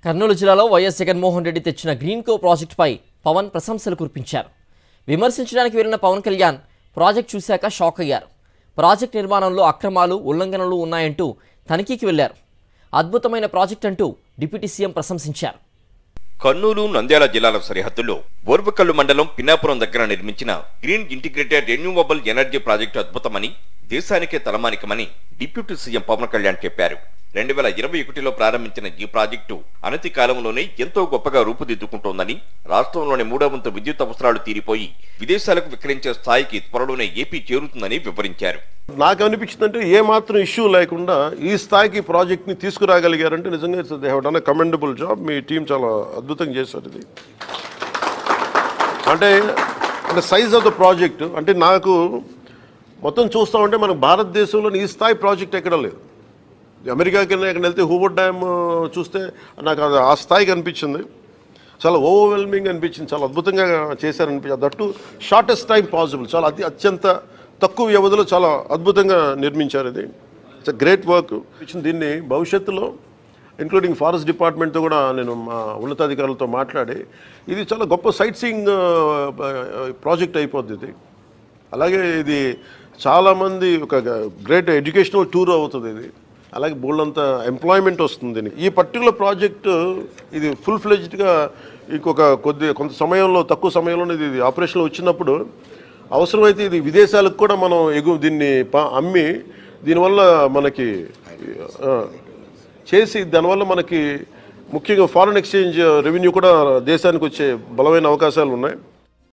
కర్నూలు జిల్లాలో వైఎస్ జగన్మోహన్ రెడ్డి తెచ్చిన గ్రీన్కో ప్రాజెక్టుపై పవన్ ప్రశంసలు కురిపించారు. విమర్శించడానికి వెళ్లిన పవన్ కళ్యాణ్ ప్రాజెక్టు చూశాక షాక్ అయ్యారు. ప్రాజెక్టు నిర్మాణంలో అక్రమాలు, ఉల్లంఘనలు ఉన్నాయంటూ తనిఖీకి వెళ్లారు. అద్భుతమైన ప్రాజెక్ట్ అంటూ డిప్యూటీ సీఎం ప్రశంసించారు. కర్నూలు, నంద్యాల జిల్లాల సరిహద్దుల్లో బోర్బకల్లు మండలం పిన్నాపురం దగ్గర నిర్మించిన green integrated renewable energy project అద్భుతమని, దేశానికే తలమానికమని డిప్యూటీ సీఎం పవన్ కళ్యాణ్ చెప్పారు. 2021లో ప్రారంభించిన ఈ ప్రాజెక్టు అనతి కాలంలోనే ఎంతో గొప్పగా రూపుదిద్దుకుంటోందని, రాష్ట్రంలోని 3వ వంతు విద్యుత్ అవసరాలు తీరిపోయి విదేశాలకు విక్రయించే స్థాయికి త్వరలోనే ఏపీ చేరుతుందని వివరించారు. నాకు అనిపించిందంటే ఏ మాత్రం ఇష్యూ లేకుండా ఈ స్థాయికి ప్రాజెక్ట్ని తీసుకురాగలిగారంటే నిజంగా they have done a commendable job. Me team చాలా అద్భుతంగా చేశారు. ఇది అంటే సైజ్ ఆఫ్ ద ప్రాజెక్టు అంటే నాకు మొత్తం చూస్తూ ఉంటే మనకు భారతదేశంలో ఈ స్థాయి ప్రాజెక్ట్ ఎక్కడ లేదు. అమెరికాకి ఎక్కడ వెళ్తే హూవర్డ్ డ్యామ్ చూస్తే నాకు అది ఆ స్థాయికి అనిపించింది. చాలా ఓవర్వెల్మింగ్ అనిపించింది. చాలా అద్భుతంగా చేశారనిపించింది. That shortest time possible. చాలా అత్యంత తక్కువ వ్యవధిలో చాలా అద్భుతంగా నిర్మించారు. ఇది ఇట్స్ గ్రేట్ వర్క్. దీన్ని భవిష్యత్తులో ఇంక్లూడింగ్ ఫారెస్ట్ డిపార్ట్మెంట్తో కూడా నేను మా ఉన్నతాధికారులతో మాట్లాడి ఇది చాలా గొప్ప సైట్ సీయింగ్ ప్రాజెక్ట్ అయిపోద్ది. ఇది అలాగే ఇది చాలామంది ఒక గ్రేట్ ఎడ్యుకేషనల్ టూర్ అవుతుంది. ఇది అలాగే బోల్డంత ఎంప్లాయ్మెంట్ వస్తుంది. ఈ పర్టికులర్ ప్రాజెక్టు ఇది ఫుల్ ఫ్లెడ్జ్డ్గా ఇంకొక కొంత సమయంలో, తక్కువ సమయంలోనే ఇది ఆపరేషన్లో వచ్చినప్పుడు అవసరమైతే ఇది విదేశాలకు కూడా మనం దీన్ని అమ్మి దీనివల్ల మనకి దానివల్ల మనకి ముఖ్యంగా ఫారిన్ ఎక్స్చేంజ్ రెవెన్యూ కూడా దేశానికి వచ్చే బలమైన అవకాశాలు ఉన్నాయి.